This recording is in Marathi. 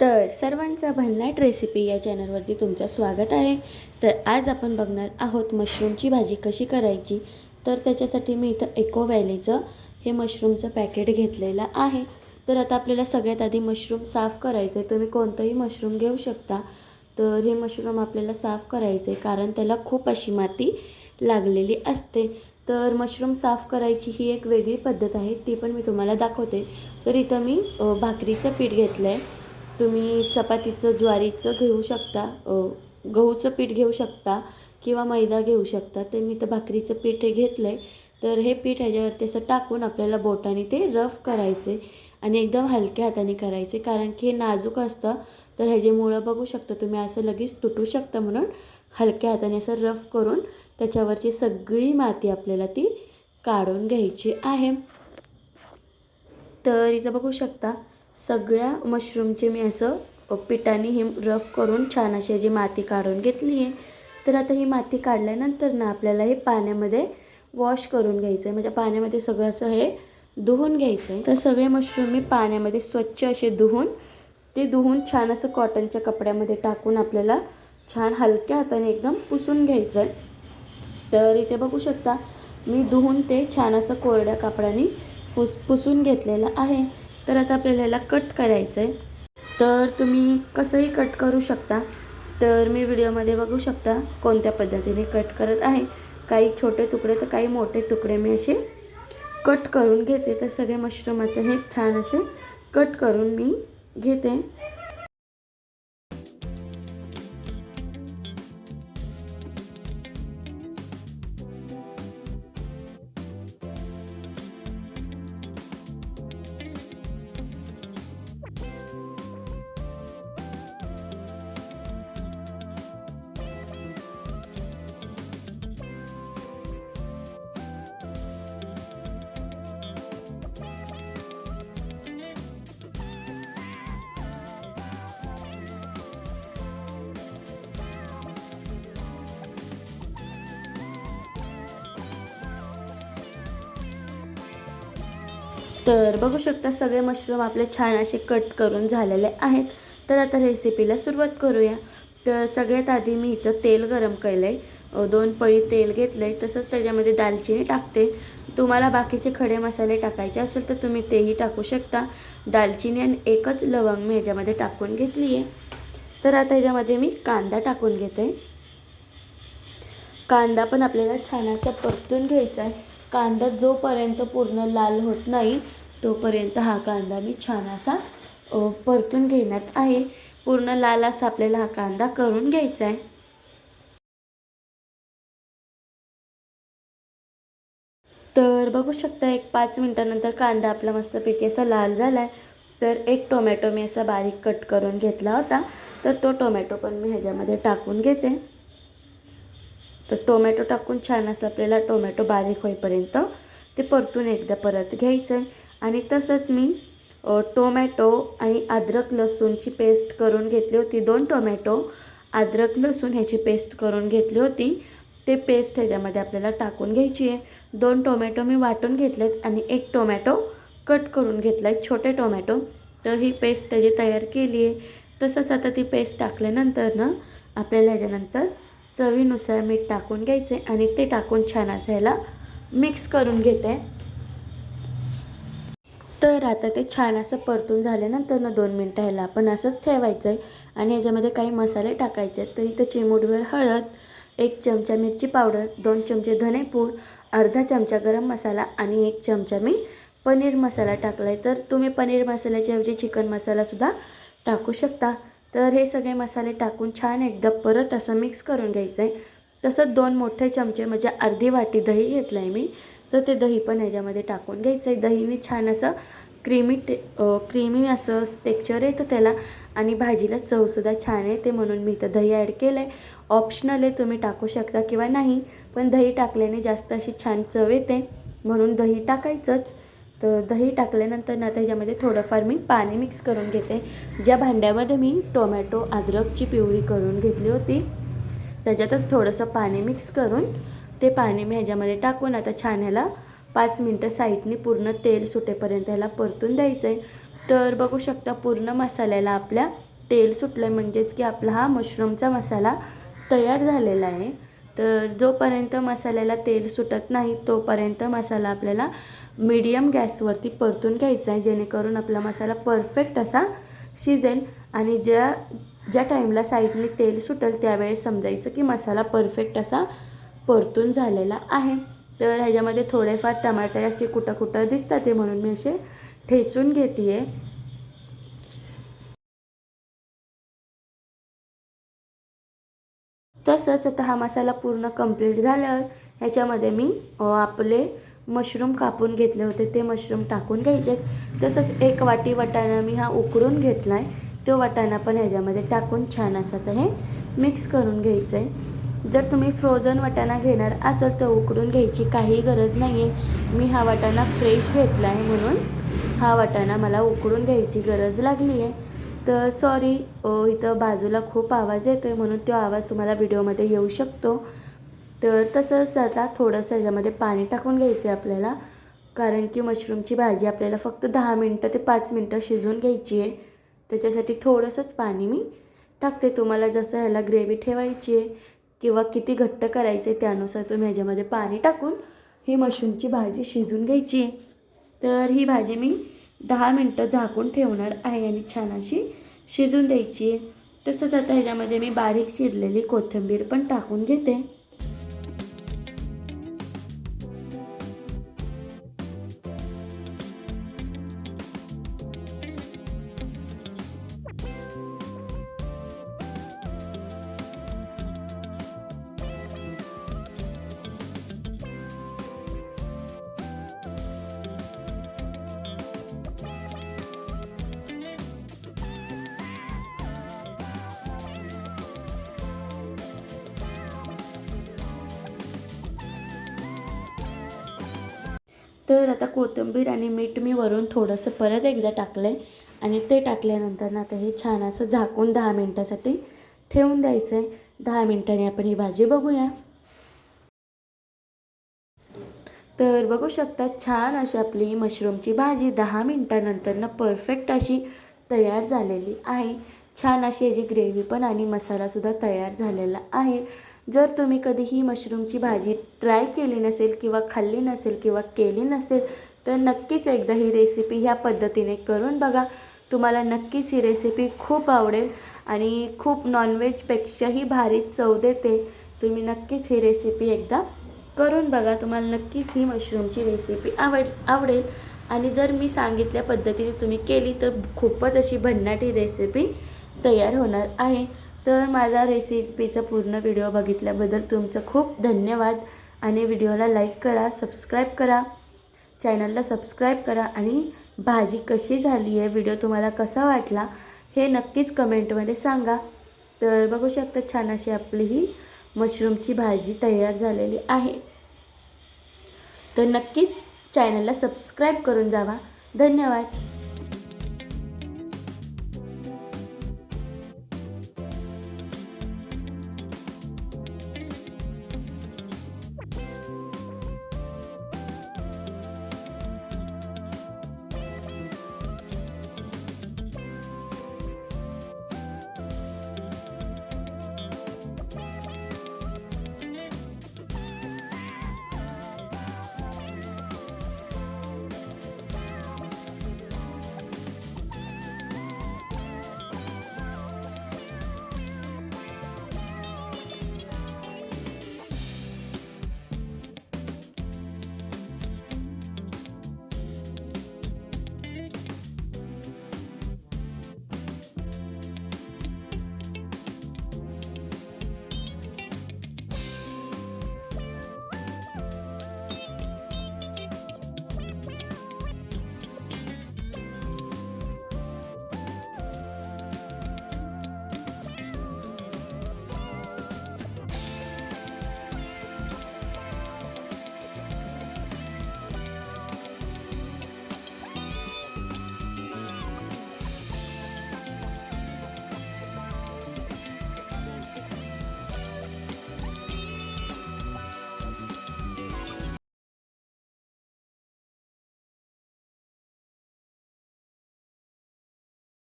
तर सर्वांचा भन्नाट रेसिपी या चॅनलवरती तुमचं स्वागत आहे। तर आज आपण बघणार आहोत मशरूमची भाजी कशी करायची। तर त्याच्यासाठी मी इथं इको व्हॅलीचं हे मशरूमचं पॅकेट घेतलेलं आहे। तर आता आपल्याला सगळ्यात आधी मशरूम साफ करायचं आहे। तुम्ही कोणतंही मशरूम घेऊ शकता। तर हे मशरूम आपल्याला साफ करायचं आहे कारण त्याला खूप अशी माती लागलेली असते। तर मशरूम साफ करायची ही एक वेगळी पद्धत आहे, ती पण मी तुम्हाला दाखवते। तर इथं मी भाकरीचं पीठ घेतलं आहे। तुम्ही चपातीचं ज्वारीचं घेऊ शकता, गहूचं पीठ घेऊ शकता किंवा मैदा घेऊ शकता। तर मी तर भाकरीचं पीठ घेतलं आहे। तर हे पीठ ह्याच्यावरती असं टाकून आपल्याला बोटाने ते रफ करायचे आणि एकदम हलक्या हाताने करायचे कारण की हे नाजूक असतं। तर ह्याचे मुळं बघू शकता तुम्ही, असं लगेच तुटू शकतं, म्हणून हलक्या हाताने असं रफ करून त्याच्यावरची सगळी माती आपल्याला ती काढून घ्यायची आहे। तर इथं बघू शकता सगळ्या मशरूमचे मी असं पिठाने ही रफ करून छान अशी याची माती काढून घेतली आहे। तर आता ही माती काढल्यानंतर ना आपल्याला हे पाण्यामध्ये वॉश करून घ्यायचं आहे, म्हणजे पाण्यामध्ये सगळं असं हे धुवून घ्यायचं आहे। तर सगळे मशरूम मी पाण्यामध्ये स्वच्छ असे धुवून छान असं कॉटनच्या कपड्यामध्ये टाकून आपल्याला छान हलक्या हाताने एकदम पुसून घ्यायचं आहे। तर इथे बघू शकता मी धुवून ते छान असं कोरड्या कापडाने पुसून घेतलेलं आहे। तर आता आपल्याला याला कट करायचं आहे। तर तुम्ही कसंही कट करू शकता। तर मी व्हिडिओमध्ये बघू शकता कोणत्या पद्धतीने कट करत आहे। काही छोटे तुकडे तर काही मोठे तुकडे मी असे कट करून घेते। तर सगळे मशरूम आता हे छान असे कट करून मी घेते। तर बघू शकता सगळे मशरूम आपले छान असे कट करून झालेले आहेत। तर आता रेसिपीला सुरुवात करूया। तर सगळ्यात आधी मी इथं तेल गरम केलं आहे, 2 पळी तेल घेतलं आहे। तसंच त्याच्यामध्ये दालचिनी टाकते। तुम्हाला बाकीचे खडे मसाले टाकायचे असेल तर तुम्ही तेही टाकू शकता। दालचिनी आणि एकच लवंग मी ह्याच्यामध्ये टाकून घेतली आहे। तर आता ह्याच्यामध्ये मी कांदा टाकून घेते। कांदा पण आपल्याला छान असा परतून घ्यायचा आहे। कांदा जोपर्यंत पूर्ण लाल होत नाही तोपर्यंत हा कांदा मी छान असा परतून घेण्यात आहे। पूर्ण लाल असा आपल्याला हा कांदा करून घ्यायचा आहे। तर बघू शकता एक 5 मिनिटानंतर कांदा आपला मस्तपैकी असा लाल झाला आहे। तर एक टोमॅटो मी असा बारीक कट करून घेतला होता, तर तो टोमॅटो पण मी ह्याच्यामध्ये टाकून घेते। तर टोमॅटो टाकून छान असं आपल्याला टोमॅटो बारीक होईपर्यंत ते परतून एकदा परत घ्यायचं आहे। आणि तसंच मी टोमॅटो आणि अद्रक लसूणची पेस्ट करून घेतली होती। 2 टोमॅटो, अद्रक लसूण ह्याची पेस्ट करून घेतली होती। ते पेस्ट ह्याच्यामध्ये आपल्याला टाकून घ्यायची आहे। 2 टोमॅटो मी वाटून घेतलेत आणि 1 टोमॅटो कट करून घेतला आहे, छोटे टोमॅटो। तर ही पेस्ट त्याची तयार केली आहे। तसंच आता ती पेस्ट टाकल्यानंतर ना आपल्याला ह्याच्यानंतर चवीनुसार मीठ टाकून घ्यायचे आणि ते टाकून छान असं ह्याला मिक्स करून घेते। तर आता ते छान असं परतून झाल्यानंतर ना 2 मिनटं ह्याला आपण असंच ठेवायचं आहे आणि ह्याच्यामध्ये काही मसाले टाकायचे आहेत। तर इथं चिमूटभर हळद, 1 चमचा मिरची पावडर, 2 चमचे धनेपूड, अर्धा चमचा गरम मसाला आणि 1 चमचा मी पनीर मसाला टाकला आहे। तर तुम्ही पनीर मसाल्याच्या ऐवजी चिकन मसालासुद्धा टाकू शकता। तर हे सगळे मसाले टाकून छान एकदा परत असं मिक्स करून घ्यायचं आहे। तसंच 2 मोठे चमचे म्हणजे अर्धी वाटी दही घेतलं आहे मी, तर ते दही पण ह्याच्यामध्ये टाकून घ्यायचं आहे। दहीने छान असं क्रीमी असं टेक्स्चर येतं त्याला आणि भाजीला चवसुद्धा छान येते, म्हणून मी इथं दही ॲड केलं आहे। ऑप्शनल आहे, तुम्ही टाकू शकता किंवा नाही, पण दही टाकल्याने जास्त अशी छान चव येते म्हणून दही टाकायचंच। तर दही टाकल्यानंतर ना त्याच्यामध्ये थोडंफार मी पाणी मिक्स करून घेते। ज्या भांड्यामध्ये मी टोमॅटो अद्रकची प्युरी करून घेतली होती त्याच्यातच थोडंसं पाणी मिक्स करून ते पाणी मी ह्याच्यामध्ये टाकून आता छान ह्याला 5 मिनटं साईडने पूर्ण तेल सुटेपर्यंत ह्याला परतून द्यायचं आहे। तर बघू शकता पूर्ण मसाल्याला आपल्या तेल सुटलं, म्हणजेच की आपला हा मशरूमचा मसाला तयार झालेला आहे. तर जोपर्यंत मसाल्याला तेल सुटत नाही तोपर्यंत मसाला आपल्याला मीडियम गॅसवरती परतून घ्यायचा आहे, जेणेकरून आपला मसाला परफेक्ट असा शिजेल. आणि ज्या टाईमला साईडने तेल सुटेल त्यावेळेस समजायचं की मसाला परफेक्ट असा परतून झालेला आहे. तर ह्याच्यामध्ये थोडेफार टमाटे असे कुठं दिसतात ते, म्हणून मी असे ठेचून घेते आहे. तसंच आता हा मसाला पूर्ण कंप्लीट झाल्यावर ह्याच्यामध्ये मी आपले मशरूम कापून घेतले होते ते मशरूम टाकून घ्यायचे. तसंच 1 वाटी वाटाणा मी हा उकडून घेतला आहे, तो वाटाणा पण ह्याच्यामध्ये टाकून छान असं तर हे मिक्स करून घ्यायचं आहे. जर तुम्ही फ्रोझन वाटाणा घेणार असाल तर उकडून घ्यायची काही गरज नाही आहे. मी हा वाटाणा फ्रेश घेतला आहे म्हणून हा वाटाणा मला उकडून घ्यायची गरज लागली आहे. तर सॉरी, इथं बाजूला खूप आवाज येतो आहे म्हणून तो आवाज तुम्हाला व्हिडिओमध्ये येऊ शकतो. तर तसंच आता थोडंसं ह्याच्यामध्ये पाणी टाकून घ्यायचं आहे आपल्याला, कारण की मशरूमची भाजी आपल्याला फक्त 10 मिनटं ते 5 मिनटं शिजवून घ्यायची आहे. त्याच्यासाठी थोडंसंच पाणी मी टाकते. तुम्हाला जसं ह्याला ग्रेव्ही ठेवायची आहे किंवा किती घट्ट करायचं आहे त्यानुसार तुम्ही ह्याच्यामध्ये पाणी टाकून ही मशरूमची भाजी शिजवून घ्यायची आहे. तर ही भाजी मी 10 मिनटं झाकून ठेवणार आहे आणि छान अशी शिजून द्यायची आहे. तसंच आता ह्याच्यामध्ये मी बारीक चिरलेली कोथिंबीर पण टाकून घेते. तर आता कोथिंबीर आणि मीठ मी वरून थोडंसं परत एकदा टाकलं आहे आणि ते टाकल्यानंतर ना आता हे छान असं झाकून 10 मिनटासाठी ठेवून द्यायचं आहे. 10 मिनटांनी आपण ही भाजी बघूया. तर बघू शकता छान अशी आपली मशरूमची भाजी 10 मिनटानंतर परफेक्ट अशी तयार झालेली आहे. छान अशी याची ग्रेव्ही पण आणि मसालासुद्धा तयार झालेला आहे. जर तुम्ही कधी ही मशरूमची भाजी ट्राय केली नसेल किंवा खाल्ली नसेल किंवा केली नसेल तर नक्कीच एकदा ही रेसिपी ह्या पद्धतीने करून बघा. तुम्हाला नक्कीच ही रेसिपी खूप आवडेल आणि खूप नॉनव्हेजपेक्षाही भारी चव देते. तुम्ही नक्कीच ही रेसिपी एकदा करून बघा. तुम्हाला नक्कीच ही मशरूमची रेसिपी आवडेल आणि जर मी सांगितल्या पद्धतीने तुम्ही केली तर खूपच अशी भन्नाटी रेसिपी तयार होणार आहे. तर माझा रेसिपीचा पूर्ण व्हिडिओ बघितल्याबद्दल तुमचं खूप धन्यवाद आणि व्हिडिओला लाईक करा, सबस्क्राईब करा, चॅनलला सबस्क्राईब करा आणि भाजी कशी झाली आहे, व्हिडिओ तुम्हाला कसा वाटला हे नक्कीच कमेंटमध्ये सांगा. तर बघू शकता छान अशी आपली ही मशरूमची भाजी तयार झालेली आहे. तर नक्कीच चॅनलला सबस्क्राईब करून जावा. धन्यवाद.